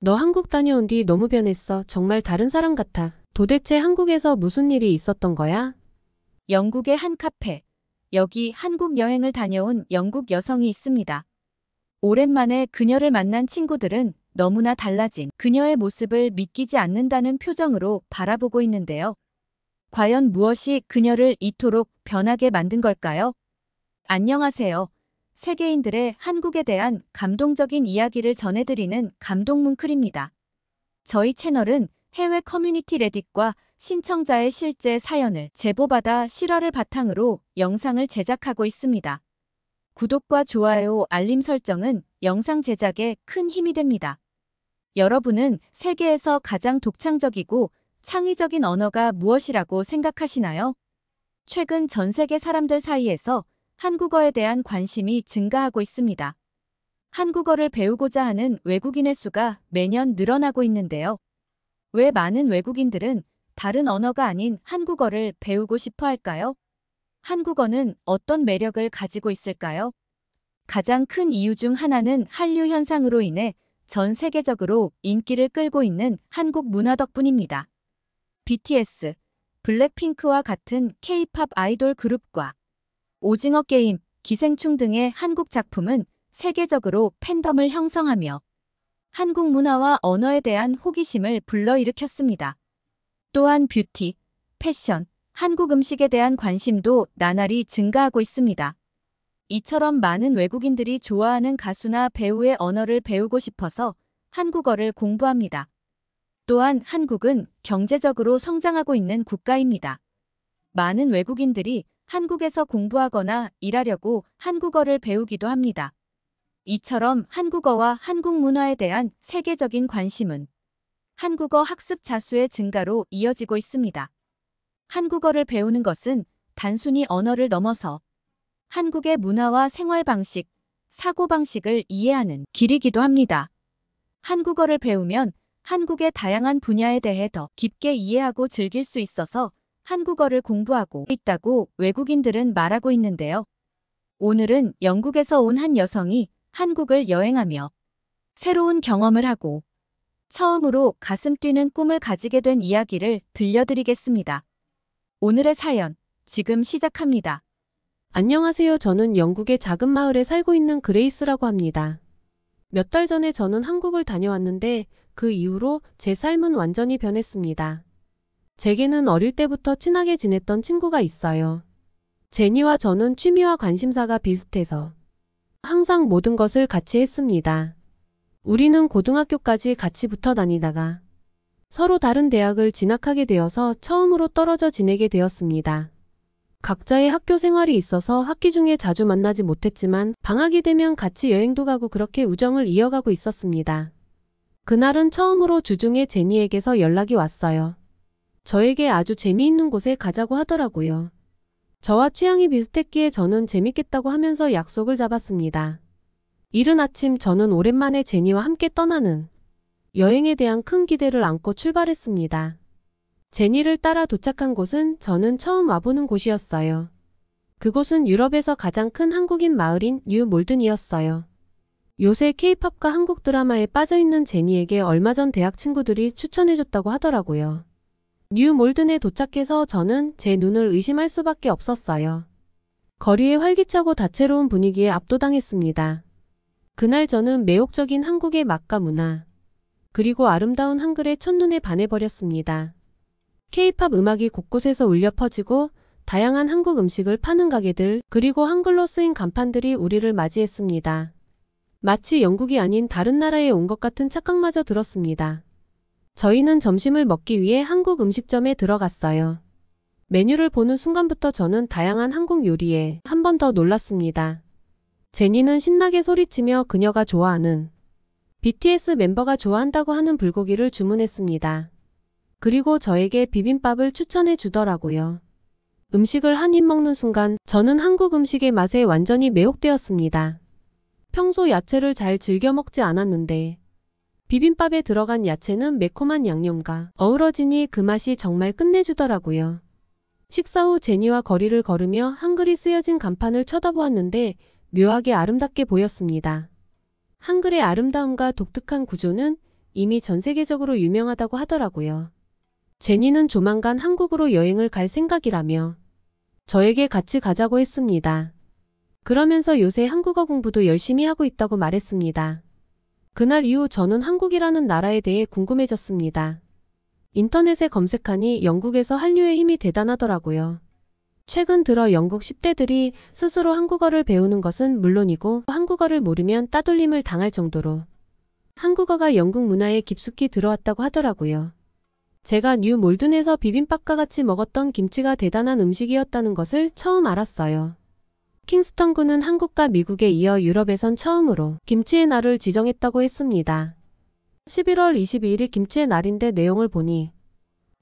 너 한국 다녀온 뒤 너무 변했어. 정말 다른 사람 같아. 도대체 한국에서 무슨 일이 있었던 거야? 영국의 한 카페. 여기 한국 여행을 다녀온 영국 여성이 있습니다. 오랜만에 그녀를 만난 친구들은 너무나 달라진 그녀의 모습을 믿기지 않는다는 표정으로 바라보고 있는데요. 과연 무엇이 그녀를 이토록 변하게 만든 걸까요? 안녕하세요. 세계인들의 한국에 대한 감동적인 이야기를 전해드리는 감동뭉클입니다. 저희 채널은 해외 커뮤니티 레딧과 신청자의 실제 사연을 제보받아 실화를 바탕으로 영상을 제작하고 있습니다. 구독과 좋아요, 알림 설정은 영상 제작에 큰 힘이 됩니다. 여러분은 세계에서 가장 독창적이고 창의적인 언어가 무엇이라고 생각하시나요? 최근 전 세계 사람들 사이에서 한국어에 대한 관심이 증가하고 있습니다. 한국어를 배우고자 하는 외국인의 수가 매년 늘어나고 있는데요. 왜 많은 외국인들은 다른 언어가 아닌 한국어를 배우고 싶어 할까요? 한국어는 어떤 매력을 가지고 있을까요? 가장 큰 이유 중 하나는 한류 현상으로 인해 전 세계적으로 인기를 끌고 있는 한국 문화 덕분입니다. BTS, 블랙핑크와 같은 K-팝 아이돌 그룹과 오징어 게임, 기생충 등의 한국 작품은 세계적으로 팬덤을 형성하며 한국 문화와 언어에 대한 호기심을 불러일으켰습니다. 또한 뷰티, 패션, 한국 음식에 대한 관심도 나날이 증가하고 있습니다. 이처럼 많은 외국인들이 좋아하는 가수나 배우의 언어를 배우고 싶어서 한국어를 공부합니다. 또한 한국은 경제적으로 성장하고 있는 국가입니다. 많은 외국인들이 한국에서 공부하거나 일하려고 한국어를 배우기도 합니다. 이처럼 한국어와 한국 문화에 대한 세계적인 관심은 한국어 학습 자수의 증가로 이어지고 있습니다. 한국어를 배우는 것은 단순히 언어를 넘어서 한국의 문화와 생활 방식, 사고방식을 이해하는 길이기도 합니다. 한국어를 배우면 한국의 다양한 분야에 대해 더 깊게 이해하고 즐길 수 있어서 한국어를 공부하고 있다고 외국인들은 말하고 있는데요. 오늘은 영국에서 온 한 여성이 한국을 여행하며 새로운 경험을 하고 처음으로 가슴 뛰는 꿈을 가지게 된 이야기를 들려드리겠습니다. 오늘의 사연, 지금 시작합니다. 안녕하세요. 저는 영국의 작은 마을에 살고 있는 그레이스라고 합니다. 몇 달 전에 저는 한국을 다녀왔는데 그 이후로 제 삶은 완전히 변했습니다. 제게는 어릴 때부터 친하게 지냈던 친구가 있어요. 제니와 저는 취미와 관심사가 비슷해서 항상 모든 것을 같이 했습니다. 우리는 고등학교까지 같이 붙어 다니다가 서로 다른 대학을 진학하게 되어서 처음으로 떨어져 지내게 되었습니다. 각자의 학교 생활이 있어서 학기 중에 자주 만나지 못했지만 방학이 되면 같이 여행도 가고 그렇게 우정을 이어가고 있었습니다. 그날은 처음으로 주중에 제니에게서 연락이 왔어요. 저에게 아주 재미있는 곳에 가자고 하더라고요. 저와 취향이 비슷했기에 저는 재밌겠다고 하면서 약속을 잡았습니다. 이른 아침 저는 오랜만에 제니와 함께 떠나는 여행에 대한 큰 기대를 안고 출발했습니다. 제니를 따라 도착한 곳은 저는 처음 와보는 곳이었어요. 그곳은 유럽에서 가장 큰 한국인 마을인 뉴 몰든이었어요. 요새 K-팝과 한국 드라마에 빠져있는 제니에게 얼마 전 대학 친구들이 추천해줬다고 하더라고요. 뉴 몰든에 도착해서 저는 제 눈을 의심할 수밖에 없었어요. 거리의 활기차고 다채로운 분위기에 압도당했습니다. 그날 저는 매혹적인 한국의 맛과 문화, 그리고 아름다운 한글에 첫눈에 반해버렸습니다. K-팝 음악이 곳곳에서 울려 퍼지고 다양한 한국 음식을 파는 가게들, 그리고 한글로 쓰인 간판들이 우리를 맞이했습니다. 마치 영국이 아닌 다른 나라에 온 것 같은 착각마저 들었습니다. 저희는 점심을 먹기 위해 한국 음식점에 들어갔어요. 메뉴를 보는 순간부터 저는 다양한 한국 요리에 한 번 더 놀랐습니다. 제니는 신나게 소리치며 그녀가 좋아하는 BTS 멤버가 좋아한다고 하는 불고기를 주문했습니다. 그리고 저에게 비빔밥을 추천해 주더라고요. 음식을 한 입 먹는 순간 저는 한국 음식의 맛에 완전히 매혹되었습니다. 평소 야채를 잘 즐겨 먹지 않았는데 비빔밥에 들어간 야채는 매콤한 양념과 어우러지니 그 맛이 정말 끝내주더라고요. 식사 후 제니와 거리를 걸으며 한글이 쓰여진 간판을 쳐다보았는데 묘하게 아름답게 보였습니다. 한글의 아름다움과 독특한 구조는 이미 전 세계적으로 유명하다고 하더라고요. 제니는 조만간 한국으로 여행을 갈 생각이라며 저에게 같이 가자고 했습니다. 그러면서 요새 한국어 공부도 열심히 하고 있다고 말했습니다. 그날 이후 저는 한국이라는 나라에 대해 궁금해졌습니다. 인터넷에 검색하니 영국에서 한류의 힘이 대단하더라고요. 최근 들어 영국 10대들이 스스로 한국어를 배우는 것은 물론이고 한국어를 모르면 따돌림을 당할 정도로 한국어가 영국 문화에 깊숙이 들어왔다고 하더라고요. 제가 뉴 몰든에서 비빔밥과 같이 먹었던 김치가 대단한 음식이었다는 것을 처음 알았어요. 킹스턴군은 한국과 미국에 이어 유럽에선 처음으로 김치의 날을 지정했다고 했습니다. 11월 22일이 김치의 날인데 내용을 보니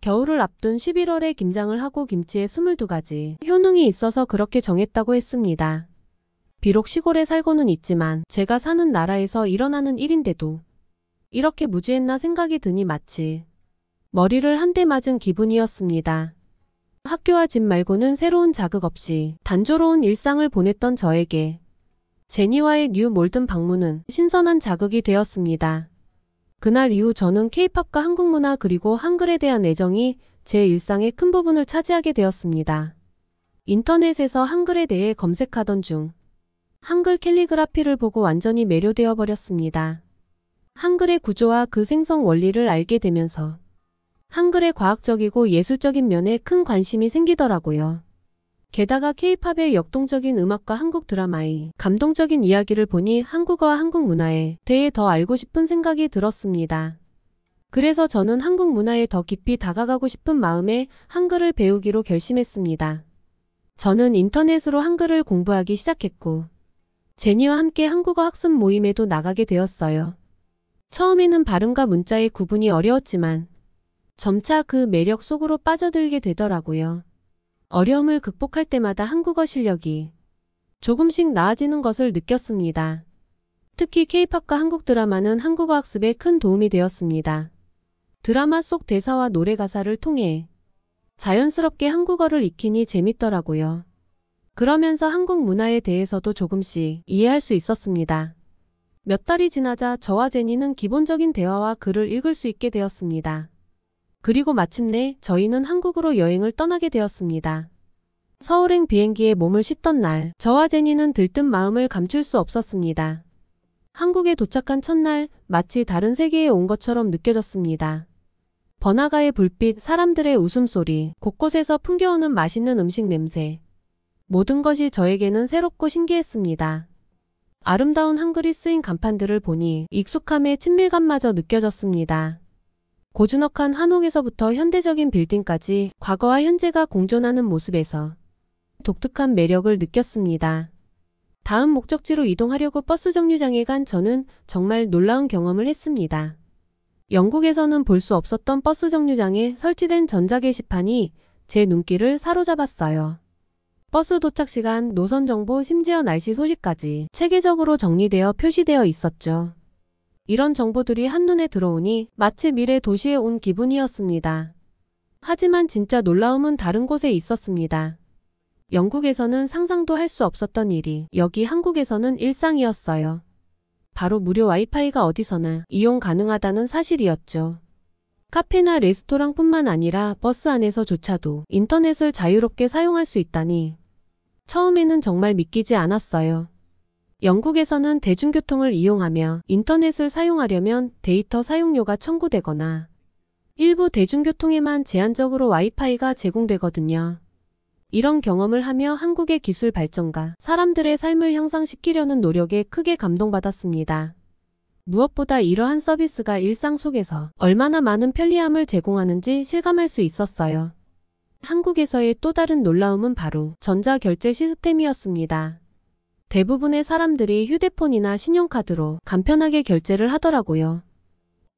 겨울을 앞둔 11월에 김장을 하고 김치에 22가지 효능이 있어서 그렇게 정했다고 했습니다. 비록 시골에 살고는 있지만 제가 사는 나라에서 일어나는 일인데도 이렇게 무지했나 생각이 드니 마치 머리를 한 대 맞은 기분이었습니다. 학교와 집 말고는 새로운 자극 없이 단조로운 일상을 보냈던 저에게 제니와의 뉴 몰든 방문은 신선한 자극이 되었습니다. 그날 이후 저는 K-팝과 한국 문화 그리고 한글에 대한 애정이 제 일상의 큰 부분을 차지하게 되었습니다. 인터넷에서 한글에 대해 검색하던 중 한글 캘리그라피를 보고 완전히 매료되어 버렸습니다. 한글의 구조와 그 생성 원리를 알게 되면서 한글의 과학적이고 예술적인 면에 큰 관심이 생기더라고요. 게다가 K-팝의 역동적인 음악과 한국 드라마의 감동적인 이야기를 보니 한국어와 한국 문화에 대해 더 알고 싶은 생각이 들었습니다. 그래서 저는 한국 문화에 더 깊이 다가가고 싶은 마음에 한글을 배우기로 결심했습니다. 저는 인터넷으로 한글을 공부하기 시작했고 제니와 함께 한국어 학습 모임에도 나가게 되었어요. 처음에는 발음과 문자의 구분이 어려웠지만 점차 그 매력 속으로 빠져들게 되더라고요. 어려움을 극복할 때마다 한국어 실력이 조금씩 나아지는 것을 느꼈습니다. 특히 K-팝과 한국 드라마는 한국어 학습에 큰 도움이 되었습니다. 드라마 속 대사와 노래 가사를 통해 자연스럽게 한국어를 익히니 재밌더라고요. 그러면서 한국 문화에 대해서도 조금씩 이해할 수 있었습니다. 몇 달이 지나자 저와 제니는 기본적인 대화와 글을 읽을 수 있게 되었습니다. 그리고 마침내 저희는 한국으로 여행을 떠나게 되었습니다. 서울행 비행기에 몸을 싣던 날, 저와 제니는 들뜬 마음을 감출 수 없었습니다. 한국에 도착한 첫날, 마치 다른 세계에 온 것처럼 느껴졌습니다. 번화가의 불빛, 사람들의 웃음소리, 곳곳에서 풍겨오는 맛있는 음식 냄새. 모든 것이 저에게는 새롭고 신기했습니다. 아름다운 한글이 쓰인 간판들을 보니 익숙함의 친밀감마저 느껴졌습니다. 고즈넉한 한옥에서부터 현대적인 빌딩까지 과거와 현재가 공존하는 모습에서 독특한 매력을 느꼈습니다. 다음 목적지로 이동하려고 버스 정류장에 간 저는 정말 놀라운 경험을 했습니다. 영국에서는 볼 수 없었던 버스 정류장에 설치된 전자 게시판이 제 눈길을 사로잡았어요. 버스 도착 시간, 노선 정보, 심지어 날씨 소식까지 체계적으로 정리되어 표시되어 있었죠. 이런 정보들이 한눈에 들어오니 마치 미래 도시에 온 기분이었습니다. 하지만 진짜 놀라움은 다른 곳에 있었습니다. 영국에서는 상상도 할 수 없었던 일이 여기 한국에서는 일상이었어요. 바로 무료 와이파이가 어디서나 이용 가능하다는 사실이었죠. 카페나 레스토랑뿐만 아니라 버스 안에서조차도 인터넷을 자유롭게 사용할 수 있다니 처음에는 정말 믿기지 않았어요. 영국에서는 대중교통을 이용하며 인터넷을 사용하려면 데이터 사용료가 청구되거나 일부 대중교통에만 제한적으로 와이파이가 제공되거든요. 이런 경험을 하며 한국의 기술 발전과 사람들의 삶을 향상시키려는 노력에 크게 감동받았습니다. 무엇보다 이러한 서비스가 일상 속에서 얼마나 많은 편리함을 제공하는지 실감할 수 있었어요. 한국에서의 또 다른 놀라움은 바로 전자결제 시스템이었습니다. 대부분의 사람들이 휴대폰이나 신용카드로 간편하게 결제를 하더라고요.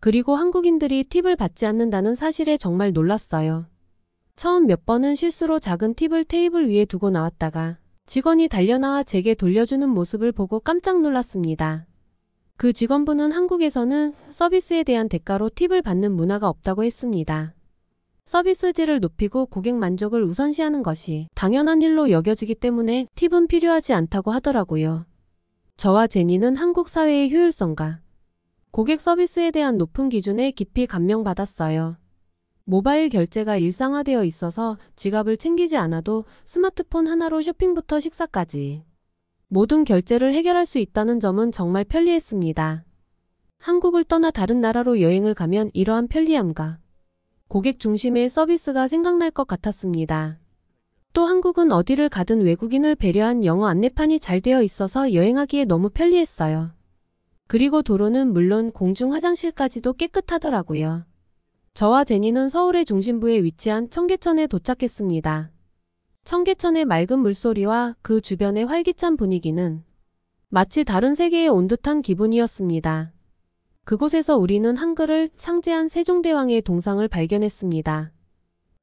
그리고 한국인들이 팁을 받지 않는다는 사실에 정말 놀랐어요. 처음 몇 번은 실수로 작은 팁을 테이블 위에 두고 나왔다가 직원이 달려나와 제게 돌려주는 모습을 보고 깜짝 놀랐습니다. 그 직원분은 한국에서는 서비스에 대한 대가로 팁을 받는 문화가 없다고 했습니다. 서비스질을 높이고 고객 만족을 우선시하는 것이 당연한 일로 여겨지기 때문에 팁은 필요하지 않다고 하더라고요. 저와 제니는 한국 사회의 효율성과 고객 서비스에 대한 높은 기준에 깊이 감명받았어요. 모바일 결제가 일상화되어 있어서 지갑을 챙기지 않아도 스마트폰 하나로 쇼핑부터 식사까지 모든 결제를 해결할 수 있다는 점은 정말 편리했습니다. 한국을 떠나 다른 나라로 여행을 가면 이러한 편리함과 고객 중심의 서비스가 생각날 것 같았습니다. 또 한국은 어디를 가든 외국인을 배려한 영어 안내판이 잘 되어 있어서 여행하기에 너무 편리했어요. 그리고 도로는 물론 공중 화장실까지도 깨끗하더라고요. 저와 제니는 서울의 중심부에 위치한 청계천에 도착했습니다. 청계천의 맑은 물소리와 그 주변의 활기찬 분위기는 마치 다른 세계에 온 듯한 기분이었습니다. 그곳에서 우리는 한글을 창제한 세종대왕의 동상을 발견했습니다.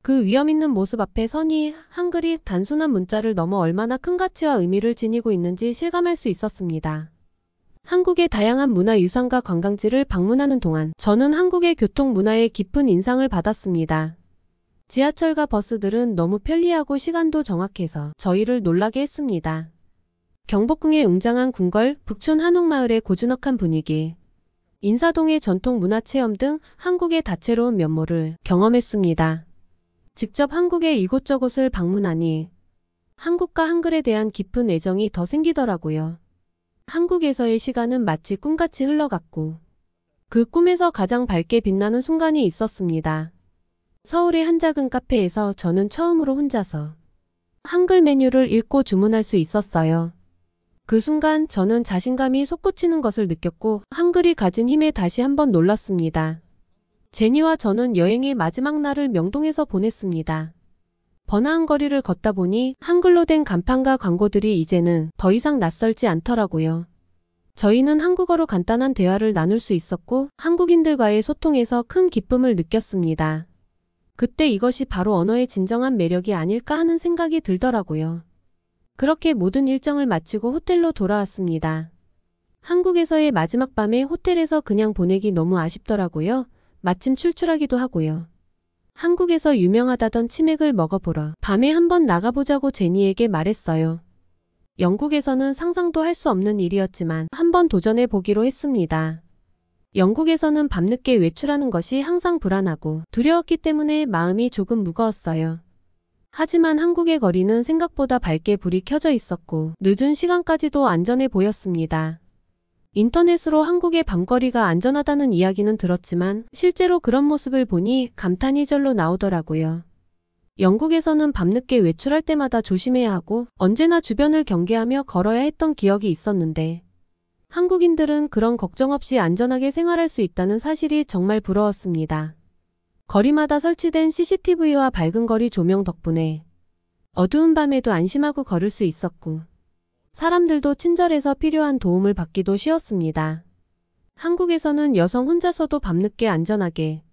그 위험 있는 모습 앞에 서니 한글이 단순한 문자를 넘어 얼마나 큰 가치와 의미를 지니고 있는지 실감할 수 있었습니다. 한국의 다양한 문화유산과 관광지를 방문하는 동안 저는 한국의 교통 문화에 깊은 인상을 받았습니다. 지하철과 버스들은 너무 편리하고 시간도 정확해서 저희를 놀라게 했습니다. 경복궁의 웅장한 궁궐, 북촌 한옥마을의 고즈넉한 분위기, 인사동의 전통 문화체험 등 한국의 다채로운 면모를 경험했습니다. 직접 한국의 이곳저곳을 방문하니 한국과 한글에 대한 깊은 애정이 더 생기더라고요. 한국에서의 시간은 마치 꿈같이 흘러갔고 그 꿈에서 가장 밝게 빛나는 순간이 있었습니다. 서울의 한 작은 카페에서 저는 처음으로 혼자서 한글 메뉴를 읽고 주문할 수 있었어요. 그 순간 저는 자신감이 솟구치는 것을 느꼈고 한글이 가진 힘에 다시 한번 놀랐습니다. 제니와 저는 여행의 마지막 날을 명동에서 보냈습니다. 번화한 거리를 걷다 보니 한글로 된 간판과 광고들이 이제는 더 이상 낯설지 않더라고요. 저희는 한국어로 간단한 대화를 나눌 수 있었고 한국인들과의 소통에서 큰 기쁨을 느꼈습니다. 그때 이것이 바로 언어의 진정한 매력이 아닐까 하는 생각이 들더라고요. 그렇게 모든 일정을 마치고 호텔로 돌아왔습니다. 한국에서의 마지막 밤에 호텔에서 그냥 보내기 너무 아쉽더라고요. 마침 출출하기도 하고요. 한국에서 유명하다던 치맥을 먹어보러 밤에 한번 나가보자고 제니에게 말했어요. 영국에서는 상상도 할 수 없는 일이었지만 한번 도전해 보기로 했습니다. 영국에서는 밤늦게 외출하는 것이 항상 불안하고 두려웠기 때문에 마음이 조금 무거웠어요. 하지만 한국의 거리는 생각보다 밝게 불이 켜져 있었고 늦은 시간까지도 안전해 보였습니다. 인터넷으로 한국의 밤거리가 안전하다는 이야기는 들었지만 실제로 그런 모습을 보니 감탄이 절로 나오더라고요. 영국에서는 밤늦게 외출할 때마다 조심해야 하고 언제나 주변을 경계하며 걸어야 했던 기억이 있었는데 한국인들은 그런 걱정 없이 안전하게 생활할 수 있다는 사실이 정말 부러웠습니다. 거리마다 설치된 CCTV와 밝은 거리 조명 덕분에 어두운 밤에도 안심하고 걸을 수 있었고 사람들도 친절해서 필요한 도움을 받기도 쉬웠습니다. 한국에서는 여성 혼자서도 밤늦게 안전하게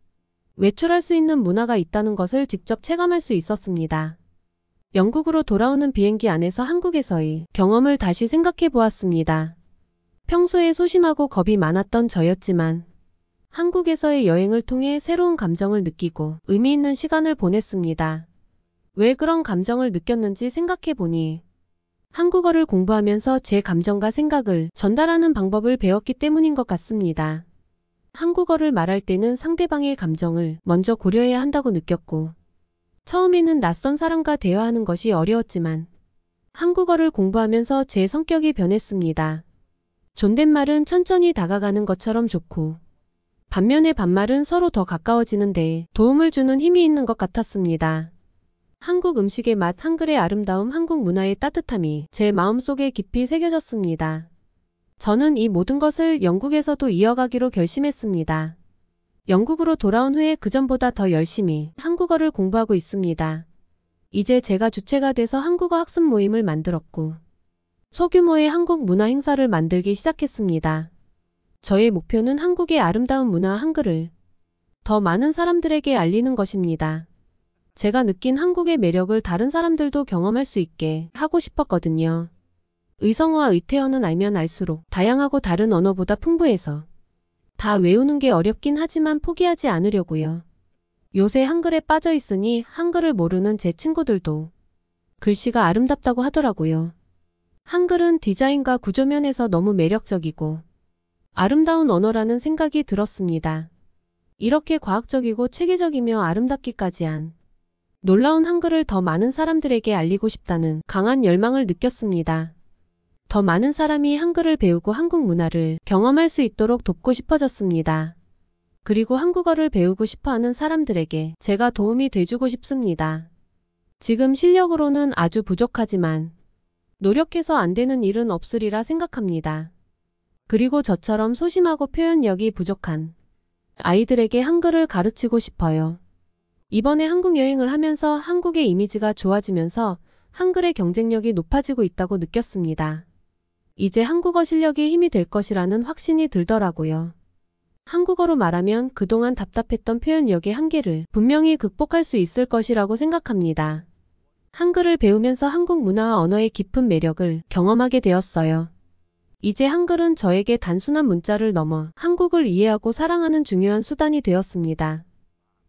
외출할 수 있는 문화가 있다는 것을 직접 체감할 수 있었습니다. 영국으로 돌아오는 비행기 안에서 한국에서의 경험을 다시 생각해 보았습니다. 평소에 소심하고 겁이 많았던 저였지만 한국에서의 여행을 통해 새로운 감정을 느끼고 의미 있는 시간을 보냈습니다. 왜 그런 감정을 느꼈는지 생각해 보니 한국어를 공부하면서 제 감정과 생각을 전달하는 방법을 배웠기 때문인 것 같습니다. 한국어를 말할 때는 상대방의 감정을 먼저 고려해야 한다고 느꼈고 처음에는 낯선 사람과 대화하는 것이 어려웠지만 한국어를 공부하면서 제 성격이 변했습니다. 존댓말은 천천히 다가가는 것처럼 좋고 반면에 반말은 서로 더 가까워지는 데 도움을 주는 힘이 있는 것 같았습니다. 한국 음식의 맛, 한글의 아름다움, 한국 문화의 따뜻함이 제 마음속에 깊이 새겨졌습니다. 저는 이 모든 것을 영국에서도 이어가기로 결심했습니다. 영국으로 돌아온 후에 그전보다 더 열심히 한국어를 공부하고 있습니다. 이제 제가 주체가 돼서 한국어 학습 모임을 만들었고 소규모의 한국 문화 행사를 만들기 시작했습니다. 저의 목표는 한국의 아름다운 문화 한글을 더 많은 사람들에게 알리는 것입니다. 제가 느낀 한국의 매력을 다른 사람들도 경험할 수 있게 하고 싶었거든요. 의성어와 의태어는 알면 알수록 다양하고 다른 언어보다 풍부해서 다 외우는 게 어렵긴 하지만 포기하지 않으려고요. 요새 한글에 빠져 있으니 한글을 모르는 제 친구들도 글씨가 아름답다고 하더라고요. 한글은 디자인과 구조면에서 너무 매력적이고 아름다운 언어라는 생각이 들었습니다. 이렇게 과학적이고 체계적이며 아름답기까지 한 놀라운 한글을 더 많은 사람들에게 알리고 싶다는 강한 열망을 느꼈습니다. 더 많은 사람이 한글을 배우고 한국 문화를 경험할 수 있도록 돕고 싶어졌습니다. 그리고 한국어를 배우고 싶어하는 사람들에게 제가 도움이 돼주고 싶습니다. 지금 실력으로는 아주 부족하지만 노력해서 안 되는 일은 없으리라 생각합니다. 그리고 저처럼 소심하고 표현력이 부족한 아이들에게 한글을 가르치고 싶어요. 이번에 한국 여행을 하면서 한국의 이미지가 좋아지면서 한글의 경쟁력이 높아지고 있다고 느꼈습니다. 이제 한국어 실력이 힘이 될 것이라는 확신이 들더라고요. 한국어로 말하면 그동안 답답했던 표현력의 한계를 분명히 극복할 수 있을 것이라고 생각합니다. 한글을 배우면서 한국 문화와 언어의 깊은 매력을 경험하게 되었어요. 이제 한글은 저에게 단순한 문자를 넘어 한국을 이해하고 사랑하는 중요한 수단이 되었습니다.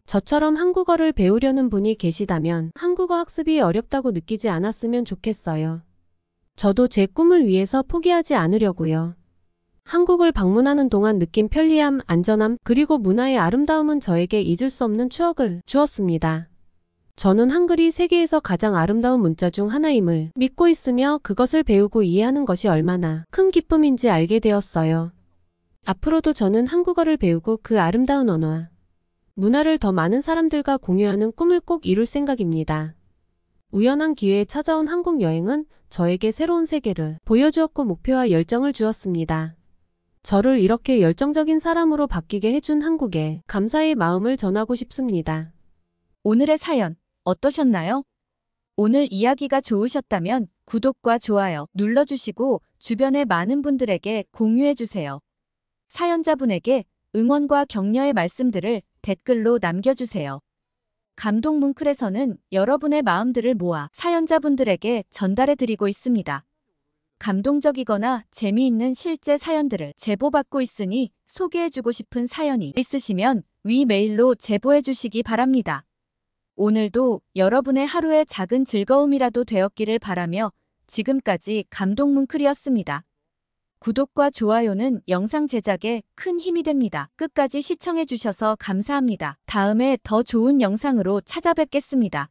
저처럼 한국어를 배우려는 분이 계시다면 한국어 학습이 어렵다고 느끼지 않았으면 좋겠어요. 저도 제 꿈을 위해서 포기하지 않으려고요. 한국을 방문하는 동안 느낀 편리함, 안전함, 그리고 문화의 아름다움은 저에게 잊을 수 없는 추억을 주었습니다. 저는 한글이 세계에서 가장 아름다운 문자 중 하나임을 믿고 있으며 그것을 배우고 이해하는 것이 얼마나 큰 기쁨인지 알게 되었어요. 앞으로도 저는 한국어를 배우고 그 아름다운 언어와 문화를 더 많은 사람들과 공유하는 꿈을 꼭 이룰 생각입니다. 우연한 기회에 찾아온 한국 여행은 저에게 새로운 세계를 보여주었고 목표와 열정을 주었습니다. 저를 이렇게 열정적인 사람으로 바뀌게 해준 한국에 감사의 마음을 전하고 싶습니다. 오늘의 사연 어떠셨나요? 오늘 이야기가 좋으셨다면 구독과 좋아요 눌러주시고 주변의 많은 분들에게 공유해주세요. 사연자분에게 응원과 격려의 말씀들을 댓글로 남겨주세요. 감동 뭉클에서는 여러분의 마음들을 모아 사연자분들에게 전달해드리고 있습니다. 감동적이거나 재미있는 실제 사연들을 제보받고 있으니 소개해주고 싶은 사연이 있으시면 위 메일로 제보해주시기 바랍니다. 오늘도 여러분의 하루의 작은 즐거움이라도 되었기를 바라며 지금까지 감동 뭉클이었습니다. 구독과 좋아요는 영상 제작에 큰 힘이 됩니다. 끝까지 시청해주셔서 감사합니다. 다음에 더 좋은 영상으로 찾아뵙겠습니다.